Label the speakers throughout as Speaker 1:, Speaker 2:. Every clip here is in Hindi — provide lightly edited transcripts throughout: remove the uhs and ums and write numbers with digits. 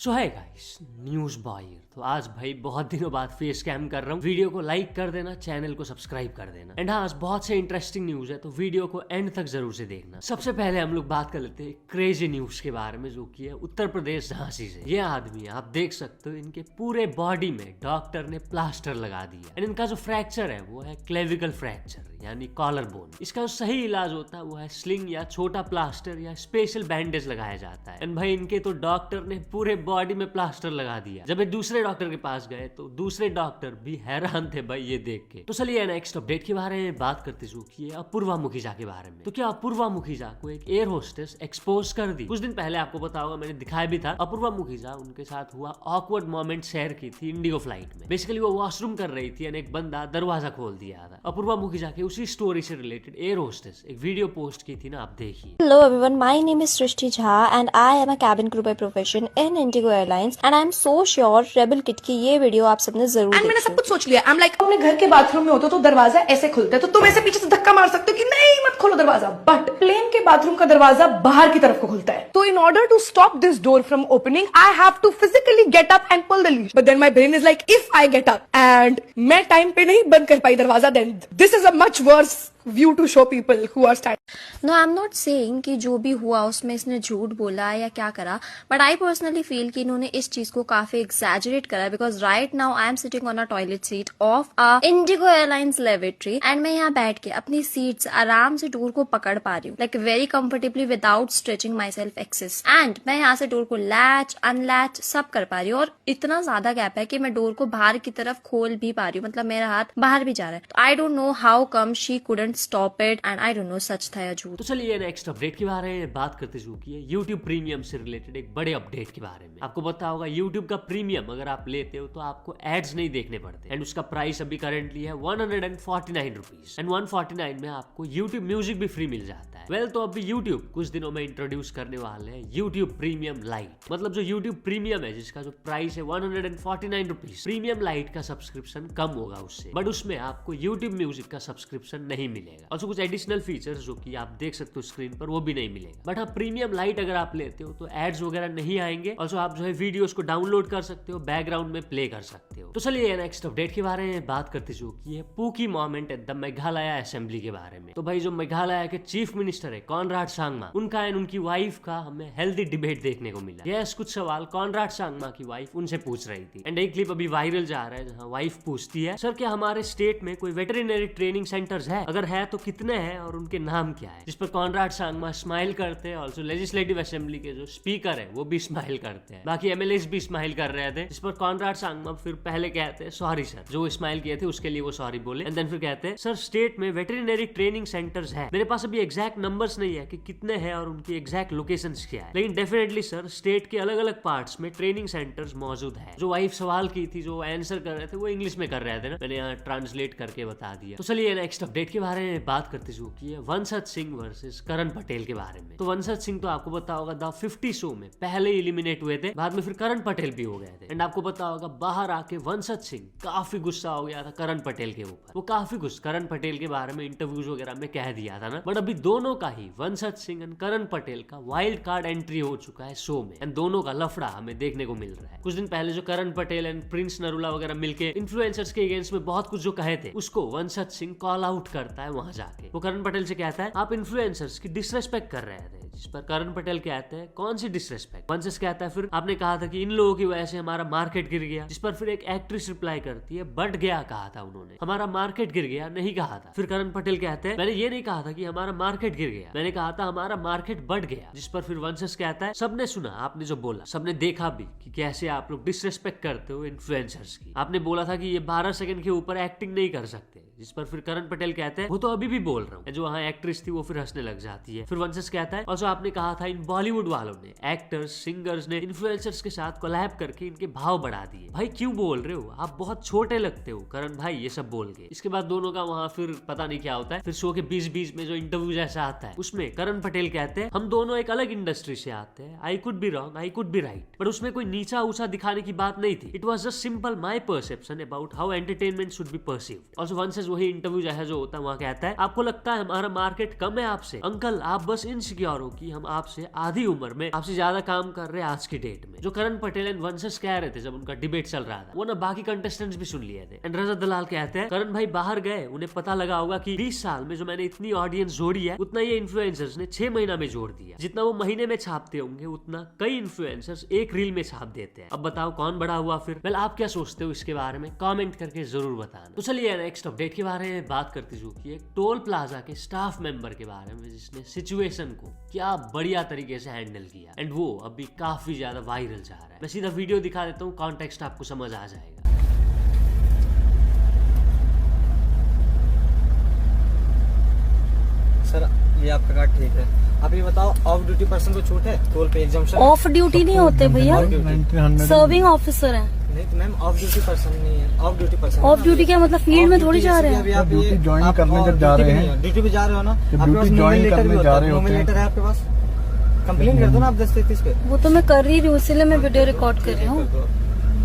Speaker 1: सो है गाइस, न्यूज बॉय। तो आज भाई बहुत दिनों बाद फेस कैम कर रहा हूँ। वीडियो को लाइक कर देना, चैनल को सब्सक्राइब कर देना। एंड हाँ, आज बहुत से इंटरेस्टिंग न्यूज है, तो वीडियो को एंड तक जरूर से देखना। सबसे पहले हम लोग बात कर लेते हैं क्रेजी न्यूज के बारे में, जो की है उत्तर प्रदेश झांसी से। ये आदमी आप देख सकते हो, इनके पूरे बॉडी में डॉक्टर ने प्लास्टर लगा दिया। एंड इनका जो फ्रैक्चर है वो है क्लेविकल फ्रैक्चर, यानी कॉलर बोन। इसका जो सही इलाज होता है वो है स्लिंग या छोटा प्लास्टर या स्पेशल बैंडेज लगाया जाता है। एंड भाई इनके तो डॉक्टर ने पूरे बॉडी में प्लास्टर लगा दिया। जब ये दूसरे डॉक्टर के पास गए तो दूसरे डॉक्टर भी हैरान थे भाई ये देख के। तो चलिए नेक्स्ट अपडेट के बारे में बात करते हैं, अपूर्वा मुखिजा के बारे में। तो क्या अपूर्वा मुखिजा को एक एयर होस्टेस एक्सपोज कर दी? कुछ दिन पहले आपको पता होगा, मैंने दिखाया भी था। अपूर्वा मुखिजा, उनके साथ हुआ ऑकवर्ड मोमेंट शेयर की थी इंडिगो फ्लाइट में। बेसिकली वो वॉशरूम कर रही थी और एक बंदा दरवाजा खोल दिया था। अपूर्वा मुखिजा के उसी स्टोरी से रिलेटेड एयर होस्टेस एक वीडियो पोस्ट की थी ना, आप देखिए।
Speaker 2: Hello everyone, my name is Srishti Jha and I am a cabin crew by profession in Indigo Airlines and I am so sure Rebel Kit की ये वीडियो आप सबने जरूर देखी।
Speaker 3: मैंने सब कुछ सोच लिया। I'm like, अपने घर के बाथरूम में होते तो दरवाजा ऐसे खुलता है, तो तुम ऐसे पीछे से धक्का मार सकते हो कि नहीं मत खोलो दरवाजा, बट प्लेन के बाथरूम का दरवाजा बाहर की तरफ को खुलता है। तो in order to stop this door from opening I have to physically get up and pull the lid, but then my brain is like, if I get up and मैं टाइम पे नहीं बंद कर पाई दरवाजा, then this is a much worse view to show people who are standing.
Speaker 2: No, I am not saying कि जो भी हुआ उसमें इसने झूठ बोला या क्या करा, बट आई पर्सनली फील कि इन्होंने इस चीज को काफी एक्सैजरेट करा, because right now I am sitting on a toilet seat of a IndiGo airlines lavatory and मैं यहाँ बैठ के अपनी सीट से आराम से डोर को पकड़ पा रही हूँ, like very comfortably without stretching myself excess. And मैं यहाँ से डोर को लैच अनलैच सब कर पा रही हूँ, और इतना ज्यादा गैप है कि मैं डोर को बाहर की तरफ खोल भी पा रही हूँ, मतलब मेरा हाथ बाहर भी जा रहा है। I don't know how come she couldn't stop it and I don't know सच था या झूठ।
Speaker 1: तो चलिए नेक्स्ट अपडेट के बारे में बात करते हैं, YouTube प्रीमियम से रिलेटेड एक बड़े अपडेट के बारे में। आपको पता होगा YouTube का प्रीमियम अगर आप लेते हो तो आपको एड्स नहीं देखने पड़ते। एंड उसका प्राइस अभी करंटली है 149 रुपीज। एंड 149 में आपको YouTube म्यूजिक भी फ्री मिल जाता है। वेल, तो अभी YouTube कुछ दिनों में इंट्रोड्यूस करने वाले हैं YouTube प्रीमियम लाइट। मतलब जो YouTube प्रीमियम है, जिसका जो प्राइस है 149 रुपीज, प्रीमियम लाइट का सब्सक्रिप्शन कम होगा उससे, बट उसमें आपको YouTube म्यूजिक का सब्सक्रिप्शन नहीं मिलेगा। और कुछ एडिशनल फीचर्स जो कि आप देख सकते हो स्क्रीन पर, वो भी नहीं मिलेगा। बट हाँ, प्रीमियम लाइट अगर आप लेते हो तो एड्स वगैरह नहीं आएंगे। और आप जो है वीडियोस को डाउनलोड कर सकते हो, बैकग्राउंड में प्ले कर सकते हो। तो चलिए नेक्स्ट अपडेट के बारे में बात करते हैं, pookie moment at the Meghalaya assembly के बारे में। तो भाई जो मेघालय के चीफ मिनिस्टर है कॉनराड सांगमा, उनका एंड उनकी वाइफ का हमें हेल्दी डिबेट देखने को मिला। यस, कुछ सवाल कॉनराड सांगमा की वाइफ उनसे पूछ रही थी। एंड एक क्लिप अभी वायरल जा रहा है जहाँ वाइफ पूछती है, सर क्या हमारे स्टेट में कोई वेटरिनरी ट्रेनिंग सेंटर्स है? अगर है तो कितने हैं और उनके नाम क्या है? जिस पर कॉनराड सांगमा स्माइल करते हैं। ऑल्सो लेजिस्लेटिव असेंबली के जो स्पीकर है वो भी स्माइल करते हैं, बाकी एमएलएस भी स्माइल कर रहे थे। जिस पर कॉनराड सांगमा फिर पहले कहते हैं सॉरी सर, जो स्माइल किए थे उसके लिए वो सॉरी बोले। एंड देन फिर कहते हैं, सर स्टेट में वेटरिनरी ट्रेनिंग सेंटर्स है, मेरे पास अभी एग्जैक्ट नंबर्स नहीं है कि कितने हैं और उनकी एग्जैक्ट लोकेशंस क्या है, लेकिन डेफिनेटली सर स्टेट के अलग अलग पार्ट्स में ट्रेनिंग सेंटर्स मौजूद है। जो वाइफ सवाल की थी, जो आंसर कर रहे थे, वो इंग्लिश में कर रहे थे ना, मैंने यहाँ ट्रांसलेट करके बता दिया। तो चलिए नेक्स्ट अपडेट के बारे में बात करते हैं, वंशज सिंह वर्सेस करण पटेल के बारे में। तो वंशज सिंह तो आपको पता होगा द 50 शो में पहले एलिमिनेट हुए थे, बाद में फिर करण पटेल भी हो गए थे। एंड आपको पता होगा बाहर आके वंशज सिंह काफी गुस्सा हो गया था करण पटेल के ऊपर। वो काफी कुछ करण पटेल के बारे में इंटरव्यूज वगैरह में कह दिया था ना। बट अभी दोनों का ही, वंशज सिंह एंड करण पटेल का वाइल्ड कार्ड एंट्री हो चुका है शो में। एंड दोनों का लफड़ा हमें देखने को मिल रहा है। कुछ दिन पहले जो करण पटेल एंड प्रिंस नरूला वगैरह मिलके इन्फ्लुएंसर्स के अगेंस्ट में बहुत कुछ जो कहे थे, उसको वंशज सिंह कॉल आउट करता है वहां जाके। वो करण पटेल से कहता है, आप इन्फ्लुएंसर्स की डिसरेस्पेक्ट कर रहे थे। जिस पर करण पटेल कहते हैं, कौन सी डिसरेस्पेक्ट? वंशज कहता है, फिर आपने कहा था कि इन लोगों की वजह से हमारा मार्केट गिर गया। जिस पर फिर एक एक्ट्रेस रिप्लाई करती है, बढ़ गया कहा था उन्होंने, हमारा मार्केट गिर गया नहीं कहा था। फिर करण पटेल कहते हैं, मैंने ये नहीं कहा था कि हमारा मार्केट गिर गया, मैंने कहा था हमारा मार्केट बढ़ गया। जिस पर फिर वंशज कहता है, सबने सुना आपने जो बोला, सबने देखा भी कि कैसे आप लोग डिसरेस्पेक्ट करते हो इन्फ्लुएंसर्स की। आपने बोला था कि ये 12 सेकंड के ऊपर एक्टिंग नहीं कर सकते। जिस पर फिर करण पटेल कहते हैं, वो तो अभी भी बोल रहा हूँ। जो वहाँ एक्ट्रेस थी वो फिर हंसने लग जाती है। फिर वंशज कहता है, और जो आपने कहा था इन बॉलीवुड वालों ने, एक्टर्स सिंगर्स ने इन्फ्लुएंसर्स के साथ कोलैब करके इनके भाव बढ़ा दिए। भाई क्यों बोल रहे हो, आप बहुत छोटे लगते हो करण भाई, ये सब बोल के। इसके बाद दोनों का वहाँ फिर पता नहीं क्या होता है। फिर शो के बीच में जो इंटरव्यू जैसा आता है, उसमें करण पटेल कहते हैं, हम दोनों एक अलग इंडस्ट्री से आते हैं, I could be wrong, I could be right, but उसमें कोई नीचा ऊंचा दिखाने की बात नहीं थी। It was just simple my perception about how entertainment should be perceived. और वंशज वही इंटरव्यू जो है जो होता है वहाँ कहता है आपको लगता है हमारा मार्केट कम है आपसे? अंकल आप बस इनसिक्योर हो कि हम आपसे आधी उम्र में आपसे ज्यादा काम कर रहे हैं आज की डेट में। जो करण पटेल एंड वंशज कह रहे थे जब उनका डिबेट चल रहा था, वो ना बाकी कंटेस्टेंट्स भी सुन लिए थे। एंड रजत दलाल कहते हैं करण भाई बाहर गए, उन्हें पता लगा होगा कि 20 साल में जो मैंने इतनी ऑडियंस जोड़ी है उतना ये इन्फ्लुएंसर्स ने 6 महीना में जोड़ दिया। जितना वो महीने में छापते होंगे उतना कई इन्फ्लुएंसर्स एक रील में छाप देते हैं। अब बताओ कौन बड़ा हुआ फिर? वेल आप क्या सोचते हो इसके बारे में कमेंट करके जरूर बताना। तो चलिए नेक्स्ट अपडेट के बारे में बात करते चुकी है टोल प्लाजा के स्टाफ मेंबर के बारे में, जिसने सिचुएशन को क्या बढ़िया तरीके से हैंडल किया एंड वो अभी काफी ज्यादा वायरल जा रहा है। मैं सीधा वीडियो दिखा देता हूँ, कॉन्टेक्स्ट आपको समझ आ जाएगा।
Speaker 4: सर ये आपका कार्ड ठीक है, आप ये बताओ ऑफ ड्यूटी पर्सन को छूट है टोल पे एग्जम्पशन?
Speaker 5: ऑफ ड्यूटी नहीं होते भैया, सर्विंग ऑफिसर है।
Speaker 4: नहीं तो मैम ऑफ ड्यूटी पर्सन नहीं है, of duty person.
Speaker 5: Of duty क्या मतलब फील्ड में थोड़ी जा रहे हैं?
Speaker 4: आप
Speaker 6: ड्यूटी ज्वाइन करने जब जा रहे हैं,
Speaker 4: ड्यूटी पे जा रहे हो ना,
Speaker 6: ड्यूटी ज्वाइन करने जा रहे होते हैं,
Speaker 4: लेटर है आपके पास, कंप्लेन कर दो ना आप 1033 पे।
Speaker 5: वो तो मैं कर रही हूँ, इसलिए मैं वीडियो रिकॉर्ड कर रही हूँ।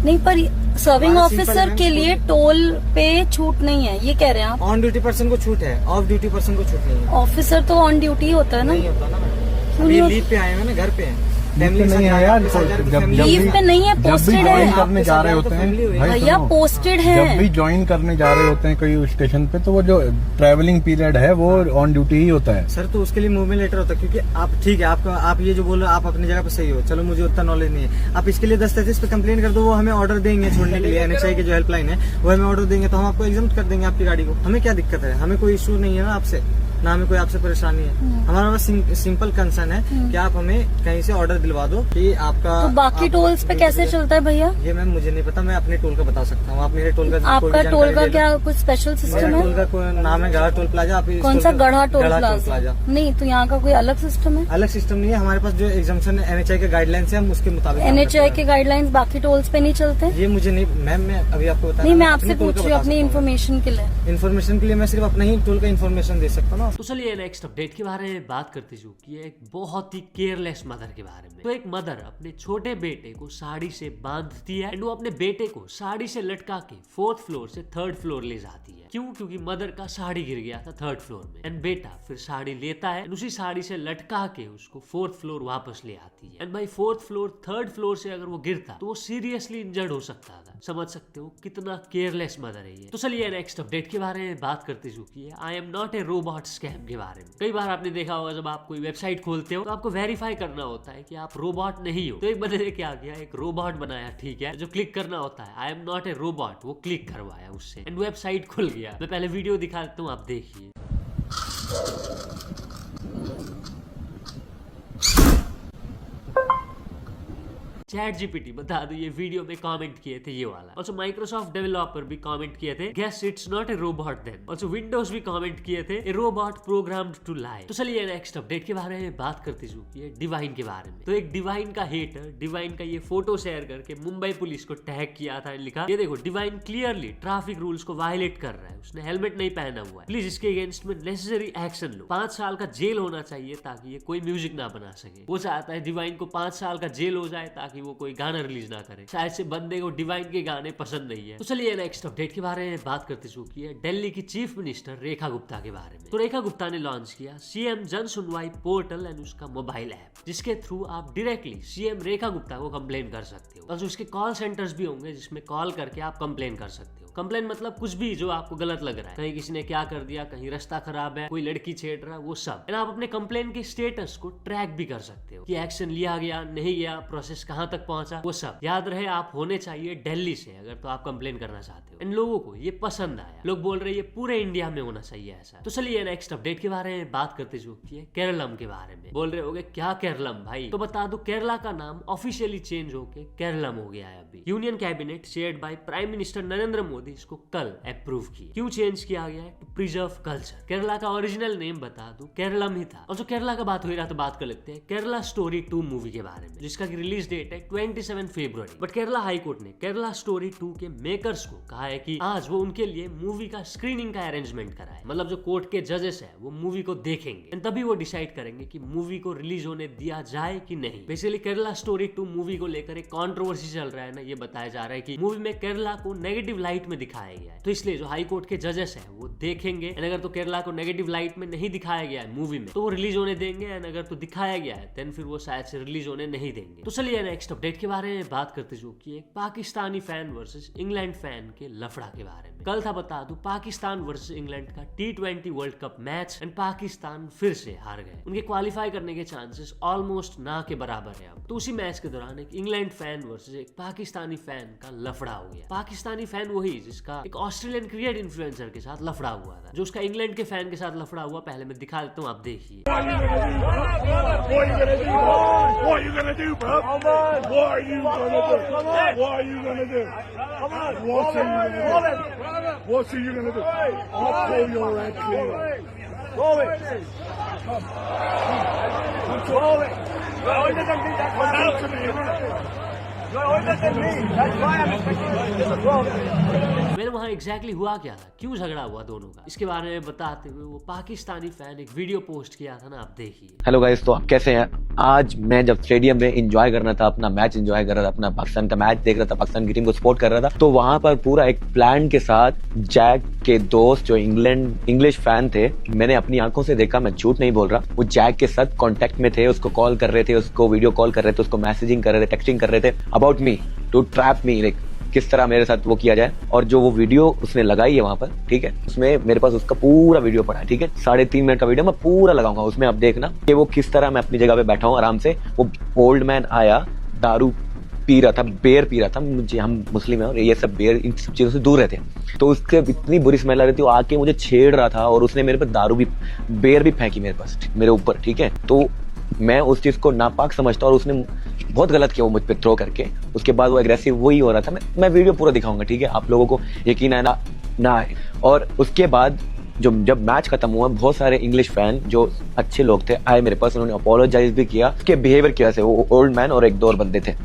Speaker 5: नहीं पर सर्विंग ऑफिसर के लिए टोल पे छूट नहीं है, ये कह रहे हैं आप?
Speaker 4: ऑन ड्यूटी पर्सन को छूट है, ऑफ ड्यूटी पर्सन को छूट नहीं है।
Speaker 5: ऑफिसर तो ऑन ड्यूटी ही होता है ना?
Speaker 4: नहीं होता ना,
Speaker 5: क्यों
Speaker 4: अभी
Speaker 5: नहीं
Speaker 4: लीव पे आए हैं ना, घर पे हैं, फैमिली
Speaker 6: नहीं है यार। जब
Speaker 5: लीव पे नहीं है,
Speaker 6: जब भी
Speaker 5: पोस्टेड
Speaker 6: ज्वाइन
Speaker 5: है
Speaker 6: करने जा रहे होते हैं
Speaker 5: भैया, पोस्टेड
Speaker 6: जब भी
Speaker 5: है।
Speaker 6: ज्वाइन करने जा रहे होते हैं कोई स्टेशन पे, तो वो जो ट्रैवलिंग पीरियड है वो ऑन ड्यूटी ही होता है।
Speaker 4: सर तो उसके लिए मूवमेंट लेटर होता है, क्योंकि आप ठीक है, आप ये जो बोल रहे हो आप अपनी जगह पे सही हो, चलो मुझे उतना नॉलेज नहीं है। आप इसके लिए 1033 पे कंप्लेन कर दो, वो हमें ऑर्डर देंगे छोड़ने के लिए, NHI की जो हेल्पलाइन है वो हमें ऑर्डर देंगे, तो हम आपको एग्जाम कर देंगे आपकी गाड़ी को। हमें क्या दिक्कत है, हमें कोई इशू नहीं है ना आपसे, ना हमें कोई आपसे परेशानी है। हमारा बस सिंपल कंसर्न है कि आप हमें कहीं से ऑर्डर दिलवा दो कि आपका।
Speaker 5: तो बाकी टोल्स पे कैसे चलता है भैया?
Speaker 4: ये मैम मुझे नहीं पता, मैं अपने टोल का बता सकता हूँ। आप मेरे टोल का
Speaker 5: आपका टोल का क्या कुछ स्पेशल सिस्टम
Speaker 4: मेरा
Speaker 5: है?
Speaker 4: टोल का कोई नाम है गढ़ा टोल प्लाजा। आप
Speaker 5: कौन सा गढ़ा टोल प्लाजा? नहीं तो यहाँ का कोई अलग सिस्टम है?
Speaker 4: अलग सिस्टम नहीं है हमारे पास, जो एग्जाम्पशन NHI के गाइडलाइंस है हम उसके मुताबिक।
Speaker 5: NHI के गाइडलाइंस बाकी टोल्स पे नहीं चलते?
Speaker 4: ये मुझे नहीं मैम, मैं अभी आपको बता
Speaker 5: नहीं, मैं आपसे पूछ रही हूँ अपनी इन्फॉर्मेशन के लिए।
Speaker 4: इन्फॉर्मेशन के लिए मैं सिर्फ अपना ही टोल का इन्फॉर्मेशन दे सकता हूँ ना।
Speaker 1: तो चलिए नेक्स्ट अपडेट के बारे में बात करते चुकी है एक बहुत ही केयरलेस मदर के बारे में। तो एक मदर अपने छोटे बेटे को साड़ी से बांधती है एंड वो अपने बेटे को साड़ी से लटका के 4th फ्लोर से 3rd फ्लोर ले जाती है। क्यों? क्योंकि मदर का साड़ी गिर गया था 3rd फ्लोर में एंड बेटा फिर साड़ी लेता है एंड उसी साड़ी से लटका के उसको 4th फ्लोर वापस ले आती है। एंड भाई 4th फ्लोर 3rd फ्लोर से अगर वो गिरता तो वो सीरियसली इंजर्ड हो सकता था। समझ सकते हो कितना केयरलेस मदर है ये। तो चलिए नेक्स्ट अपडेट के बारे में बात करते चुकी है आई am not a robot scam के बारे में। कई बार आपने देखा होगा जब आप कोई वेबसाइट खोलते हो तो आपको वेरीफाई करना होता है कि आप रोबोट नहीं हो। तो एक बंदे ने क्या किया, एक रोबोट बनाया, ठीक है, जो क्लिक करना होता है आई एम नॉट ए रोबोट, वो क्लिक करवाया उससे एंड वेबसाइट खुल गया। मैं पहले वीडियो दिखा देता हूँ, आप देखिए। ChatGPT बता दो ये वीडियो में कमेंट किए थे ये वाला। ऑल्सो माइक्रोसॉफ्ट डेवलपर भी कमेंट किए थे guess it's not a robot then. Also Windows भी कमेंट किए थे a robot programmed to lie. तो चलिए नेक्स्ट अपडेट के बारे में बात करते चुकी है डिवाइन के बारे में। तो एक डिवाइन का हेटर डिवाइन का ये फोटो शेयर करके मुंबई पुलिस को टैग किया था, लिखा ये देखो डिवाइन क्लियरली ट्रैफिक रूल्स को वायलेट कर रहा है, उसने हेलमेट नहीं पहना हुआ है, प्लीज इसके अगेंस्ट में नेसेसरी एक्शन लो। 5 साल का जेल होना चाहिए ताकि ये कोई म्यूजिक ना बना सके। वो चाहता है डिवाइन को 5 साल का जेल हो जाए ताकि वो कोई गाना रिलीज ना करे। शायद से बंदे को डिवाइन के गाने पसंद नहीं है। तो चलिए नेक्स्ट अपडेट के बारे में बात करते चुकी है दिल्ली की चीफ मिनिस्टर रेखा गुप्ता के बारे में। तो रेखा गुप्ता ने लॉन्च किया CM जन सुनवाई पोर्टल एंड उसका मोबाइल ऐप, जिसके थ्रू आप डायरेक्टली CM रेखा गुप्ता को कंप्लेन कर सकते हो। और उसके कॉल सेंटर्स भी होंगे जिसमें कॉल करके आप कंप्लेन कर सकते हो। कंप्लेन मतलब कुछ भी जो आपको गलत लग रहा है, कहीं किसी ने क्या कर दिया, कहीं रास्ता खराब है, कोई लड़की छेड़ रहा है, वो सब। आप अपने कंप्लेन के स्टेटस को ट्रैक भी कर सकते हो कि एक्शन लिया गया नहीं गया, प्रोसेस कहां तक पहुंचा, वो सब। याद रहे आप होने चाहिए दिल्ली से अगर तो आप कंप्लेन करना चाहते हो। इन लोगों को ये पसंद आया, लोग बोल रहे हैं ये पूरे इंडिया में होना चाहिए ऐसा। तो चलिए नेक्स्ट अपडेट के बारे में बात करते चुकी है केरलम के बारे में। बोल रहे होगे क्या केरलम भाई, तो बता दो केरला का नाम ऑफिशियली चेंज होके केरलम हो गया है अभी। Union cabinet chaired by prime minister Narendra Modi इसको कल अप्रूव की। क्यों चेंज किया गया है? To preserve culture. केरला का ओरिजिनल नेम बता दूं केरलम ही था। और जो केरला का बात हो रहा तो बात कर लेते हैं केरला स्टोरी 2 मूवी के बारे में, जिसका रिलीज डेट है 27 फरवरी। बट केरला हाई कोर्ट ने केरला स्टोरी 2 के मेकर्स को कहा है कि आज वो उनके लिए मूवी का स्क्रीनिंग का अरेंजमेंट कराए। मतलब जो कोर्ट के जजेस है वो मूवी को देखेंगे तभी वो डिसाइड करेंगे कि मूवी को रिलीज होने दिया जाए कि नहीं। बेसिकली केरला स्टोरी 2 मूवी को लेकर एक कंट्रोवर्सी चल रहा है ना, ये बताया जा रहा है कि मूवी में केरला को नेगेटिव लाइट में दिखाया गया है, तो इसलिए जो हाई कोर्ट के जजेस हैं वो देखेंगे, एंड अगर तो केरला को नेगेटिव लाइट में नहीं दिखाया गया है मूवी में तो वो रिलीज होने देंगे, एंड अगर तो दिखाया गया है देन फिर वो शायद से रिलीज होने नहीं देंगे। तो चलिए नेक्स्ट अपडेट के बारे में बात करते जो कि एक Pakistani fan versus England fan के लफड़ा के बारे में। कल था बता दूं पाकिस्तान वर्सेस इंग्लैंड का T20 world cup match, and Pakistan फिर से हार गए। उनके क्वालिफाई करने के चांसेस ऑलमोस्ट ना के बराबर है अब। तो उसी मैच के दौरान एक इंग्लैंड फैन वर्सेस एक पाकिस्तानी फैन का लफड़ा हो गया। पाकिस्तानी फैन वही जिसका एक ऑस्ट्रेलियन क्रिकेट इन्फ्लुएंसर के साथ लफड़ा हुआ था, जो उसका इंग्लैंड के फैन के साथ लफड़ा हुआ पहले मैं दिखा देता हूँ, आप देखिए।
Speaker 7: What are you gonna do? I'll pull your head clean. Roll it. Roll it. You're older than me. That's why I'm
Speaker 1: मेरे वहाँ एग्जैक्टली हुआ क्या था, क्यों झगड़ा हुआ दोनों का, इसके बारे में बताते हुए वो पाकिस्तानी फैन एक वीडियो पोस्ट किया था ना, आप देखिए।
Speaker 8: हेलो गाइस, तो आप कैसे हैं? आज मैं जब स्टेडियम में एंजॉय करना था, अपना मैच एंजॉय कर रहा था, अपना पाकिस्तान का मैच देख रहा था, पाकिस्तान की टीम को सपोर्ट कर रहा था, तो वहां पर पूरा एक प्लान के साथ जैक के दोस्त जो इंग्लिश फैन थे, मैंने अपनी आंखों से देखा, मैं झूठ नहीं बोल रहा, वो जैक के साथ कांटेक्ट में थे, उसको कॉल कर रहे थे, उसको वीडियो कॉल कर रहे थे, उसको मैसेजिंग कर रहे थे, टेक्सटिंग कर रहे थे about me to trap me, like किस तरह मेरे साथ वो किया जाए। और जो वो वीडियो उसने लगाई है वहां पर, ठीक है, उसमें मेरे पास उसका पूरा वीडियो पड़ा है, ठीक है, 3.5 मिनट का वीडियो मैं पूरा लगाऊंगा, उसमें आप देखना कि वो किस तरह मैं अपनी जगह पे बैठा हूँ आराम से। वो ओल्ड मैन आया, दारू पी रहा था, बेयर पी रहा था, मुझे, हम मुस्लिम है और ये सब बेयर, इन सब चीजों से दूर रहते हैं, तो उसके इतनी बुरी स्मेल आ रही थी, वो आके मुझे छेड़ रहा था और उसने मेरे पर दारू भी, बेयर भी फेंकी मेरे पास, मेरे ऊपर, ठीक है। तो मैं उस चीज को नापाक समझता हूँ और उसने बहुत गलत किया वो मुझ पे थ्रो करके। उसके बाद वो एग्रेसिव वही हो रहा था, मैं वीडियो पूरा दिखाऊंगा, ठीक है, आप लोगों को यकीन आए ना आए। और उसके बाद जब मैच खत्म हुआ, बहुत सारे इंग्लिश फैन जो अच्छे लोग थे आए मेरे पास, उन्होंने अपोलोजाइज भी किया उसके बिहेवियर की वजह से। वो ओल्ड मैन और एक दो और बंदे थे,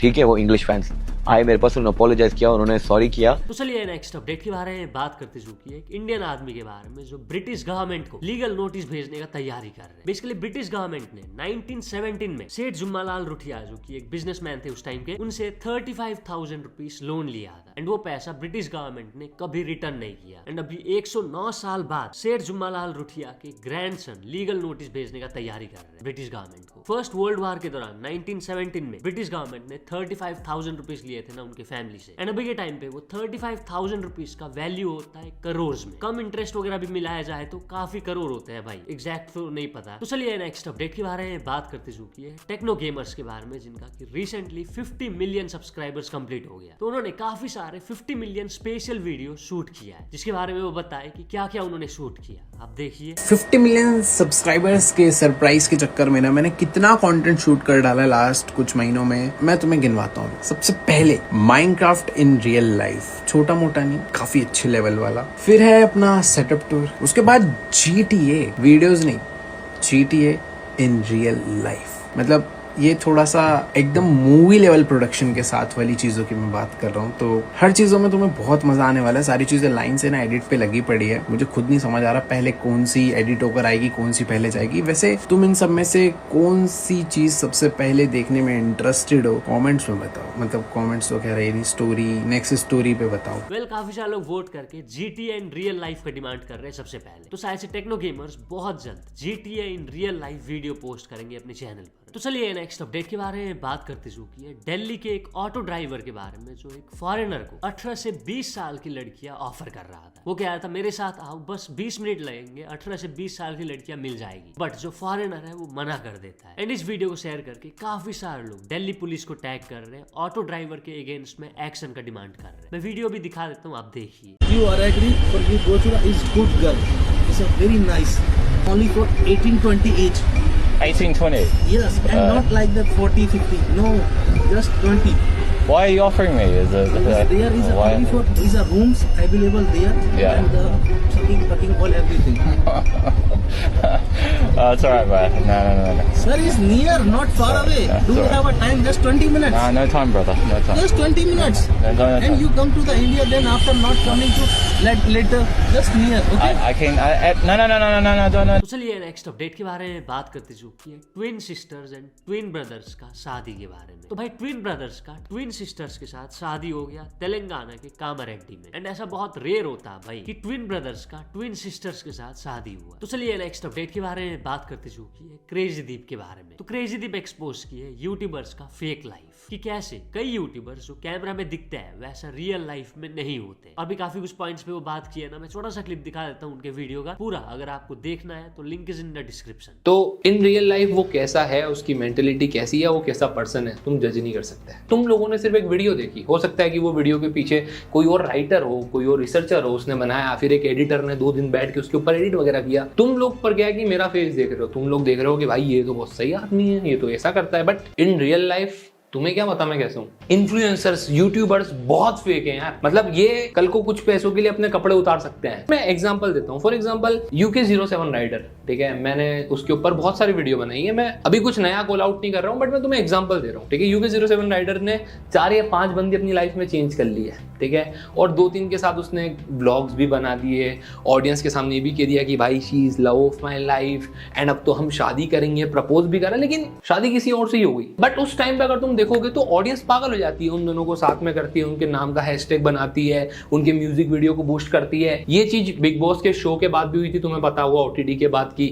Speaker 8: ठीक है, वो इंग्लिश फैंस आए मेरे पास, उन्होंने अपोलोजाइज किया, उन्होंने सॉरी किया।
Speaker 1: तो चलिए नेक्स्ट अपडेट के बारे में बात करते जो कि एक इंडियन आदमी के बारे में जो ब्रिटिश गवर्नमेंट को लीगल नोटिस भेजने का तैयारी कर रहे हैं। बेसिकली ब्रिटिश गवर्नमेंट ने 1917 में सेठ जुम्मालाल रुठिया जो कि एक बिजनेसमैन थे उस टाइम के, उनसे 35,000 रुपीज लोन लिया था, एंड वो पैसा ब्रिटिश गवर्नमेंट ने कभी रिटर्न नहीं किया। एंड अभी 109 साल बाद सेठ जुम्मालाल रुठिया के ग्रैंडसन लीगल नोटिस भेजने का तैयारी कर रहे हैं ब्रिटिश गवर्नमेंट को। फर्स्ट वर्ल्ड वॉर के दौरान 1917 में ब्रिटिश गवर्नमेंट ने 35,000 रुपीज लिए थे ना उनके फैमिली से, एंड अभी के टाइम पे वो 35,000 रुपीज का वैल्यू होता है करोड़ में। कम इंटरेस्ट वगैरह भी मिलाया जाए तो काफी करोड़ होते हैं भाई, एग्जैक्ट तो नहीं पता। तो चलिए नेक्स्ट अपडेट के बारे में बात करते चुकी है टेक्नो गेमर्स के बारे में, जिनका कि रिसेंटली 50 मिलियन सब्सक्राइबर्स कंप्लीट हो गया। तो उन्होंने काफी सारे 50 मिलियन स्पेशल वीडियो शूट किया है, जिसके बारे में वो बताए कि क्या क्या उन्होंने शूट किया, आप देखिए।
Speaker 9: 50 मिलियन सब्सक्राइबर्स के सरप्राइज के चक्कर में ना मैंने कितना कंटेंट शूट कर डाला लास्ट कुछ महीनों में, मैं तुम्हें गिनवाता हूँ। सबसे पहले माइनक्राफ्ट इन रियल लाइफ, छोटा मोटा नहीं, काफी अच्छे लेवल वाला। फिर है अपना सेटअप टूर, उसके बाद GTA वीडियोस नहीं, GTA इन रियल लाइफ, मतलब ये थोड़ा सा एकदम मूवी लेवल प्रोडक्शन के साथ वाली चीजों की मैं बात कर रहा हूँ। तो हर चीजों में तुम्हें बहुत मजा आने वाला है। सारी चीजें लाइन से ना एडिट पे लगी पड़ी है, मुझे खुद नहीं समझ आ रहा पहले कौन सी एडिट होकर आएगी, कौन सी पहले जाएगी। वैसे तुम इन सब में से कौन सी चीज सबसे पहले देखने में इंटरेस्टेड हो, कॉमेंट्स में बताओ। मतलब कॉमेंट्स तो कह रहे स्टोरी, नेक्स्ट स्टोरी पे बताओ।
Speaker 1: वेल काफी सारे लोग वोट करके GTA इन रियल लाइफ का डिमांड कर रहे हैं सबसे पहले, तो शायद से टेक्नो गेमर्स बहुत जल्द GTA in real life video post करेंगे अपने चैनल पर। तो चलिए नेक्स्ट अपडेट के बारे में बात करते चुकी है दिल्ली के एक ऑटो ड्राइवर के बारे में, जो एक फॉरेनर को 18 से 20 साल की लड़कियां ऑफर कर रहा था। वो कह रहा था मेरे साथ आओ, बस 20 मिनट लगेंगे, 18 से 20 साल की लड़कियां मिल जाएगी। बट जो फॉरेनर है वो मना कर देता है। एंड इस वीडियो को शेयर करके काफी सारे लोग दिल्ली पुलिस को टैग कर रहे हैं, ऑटो ड्राइवर के अगेंस्ट में एक्शन का डिमांड कर रहे हैं। मैं वीडियो भी दिखा देता हूँ, आप देखिए।
Speaker 10: You are agree for you Gochura is good girl. It's a very nice. Only for 18-20 age.
Speaker 11: 18-20?
Speaker 10: Yes, and not like that 40-50. No, just 20.
Speaker 11: Why are you offering me? Is it
Speaker 10: there is only for these are rooms available there,
Speaker 11: Yeah.
Speaker 10: and the fucking all everything.
Speaker 11: It's alright, bro. No.
Speaker 10: Sir is near, not far away. Do you have a time? Just 20 minutes.
Speaker 11: Nah, no time, brother. No time.
Speaker 10: Just 20 minutes.
Speaker 11: No time.
Speaker 10: And you come to the India, then after not coming to later, just near. Okay.
Speaker 11: I can. No. Don't.
Speaker 1: तो चलिए नेक्स्ट अपडेट के बारे में बात करते चुकी है twin sisters and twin brothers का शादी के बारे में। तो भाई ट्विन ब्रदर्स का ट्विन सिस्टर्स के साथ शादी हो गया तेलंगाना के कामारेड्डी में। एंड ऐसा बहुत रेयर होता है भाई कि ट्विन ब्रदर्स का ट्विन सिस्टर्स के साथ शादी हुआ। तो चलिए नेक्स्ट अपडेट के बारे में बात करते चुकी है क्रेजी दीप के बारे में। तो क्रेजी दीप एक्सपोज की है यूट्यूबर्स का फेक लाइफ कि कैसे कई यूट्यूबर्स जो कैमरा में दिखते हैं वैसा रियल लाइफ में नहीं होते। और भी काफी कुछ पॉइंट्स पे वो बात की है ना, मैं छोटा सा क्लिप दिखा देता हूँ उनके वीडियो का पूरा, अगर आपको देखना है तो link is in the description.
Speaker 9: तो इन रियल लाइफ वो कैसा है, उसकी मेंटेलिटी कैसी है, वो कैसा पर्सन है, तुम जज नहीं कर सकते। तुम लोगों ने सिर्फ एक वीडियो देखी, हो सकता है कि वो वीडियो के पीछे कोई और राइटर हो, कोई और रिसर्चर हो, उसने बनाया, फिर एक एडिटर ने 2 दिन बैठ के उसके ऊपर एडिट वगैरह किया। तुम लोग पर क्या है कि मेरा फेस देख रहे हो, तुम लोग देख रहे हो कि भाई ये तो बहुत सही आदमी है, ये तो ऐसा करता है। बट इन रियल लाइफ तुम्हें क्या पता मैं कैसे हूँ। इन्फ्लुएंसर्स, यूट्यूबर्स बहुत फेक हैं यार। मतलब ये कल को कुछ पैसों के लिए अपने कपड़े उतार सकते हैं। मैं एग्जांपल देता हूँ। फॉर एग्जांपल UK07 राइडर, ठीक है, मैंने उसके ऊपर बहुत सारी वीडियो बनाई है। मैं अभी कुछ नया कॉल आउट नहीं कर रहा हूँ, बट मैं तुम्हें एग्जांपल दे रहा हूँ, ठीक है। UK07 राइडर ने 4 या 5 बंदी अपनी लाइफ में चेंज कर ली है, ठीक है, और 2-3 के साथ उसने ब्लॉग्स भी बना दिए, ऑडियंस के सामने ये भी कह दिया कि भाई she is love of my life and अब तो हम शादी करेंगे, प्रपोज भी करा, लेकिन शादी किसी और से ही हो गई। बट उस टाइम पे अगर तुम देखोगे तो ऑडियंस पागल हो जाती है, उन दोनों को साथ में करती है, उनके नाम का हैशटैग बनाती है, उनके म्यूजिक वीडियो को बूस्ट करती है। ये चीज बिग बॉस के शो के बाद भी हुई थी, तुम्हें पता होगा, OTT के बाद की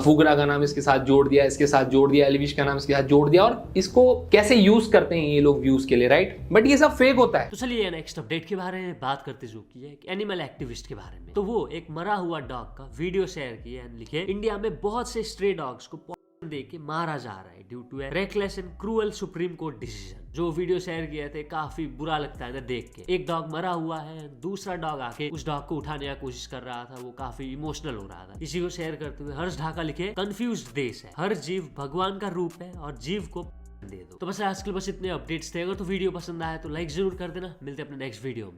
Speaker 9: फुगरा का नाम इसके साथ जोड़ दिया, इसके साथ जोड़ दिया, एलिविश का नाम इसके साथ जोड़ दिया, और इसको कैसे यूज करते हैं ये लोग व्यूज के लिए, राइट। बट ये सब फेक होता है।
Speaker 1: तो चलिए नेक्स्ट अपडेट के बारे में बात करते जो की है एनिमल एक्टिविस्ट के बारे में। तो वो एक मरा हुआ डॉग का वीडियो शेयर किया एंड लिखे इंडिया में बहुत से स्ट्रे डॉग्स को दे के मारा जा रहा है due to a reckless and cruel supreme court decision. जो वीडियो शेयर किए थे काफी बुरा लगता है ना देख के। एक डॉग मरा हुआ है, दूसरा डॉग आके उस डॉग को उठाने की कोशिश कर रहा था, वो काफी इमोशनल हो रहा था। इसी को शेयर करते हुए हर्ष ढाका लिखे कंफ्यूज्ड देश है, हर जीव भगवान का रूप है और जीव को दे दो। तो बस आज के लिए बस इतने अपडेट्स थे। अगर तो वीडियो पसंद आया तो लाइक जरूर कर देना। मिलते हैं अपने नेक्स्ट वीडियो में।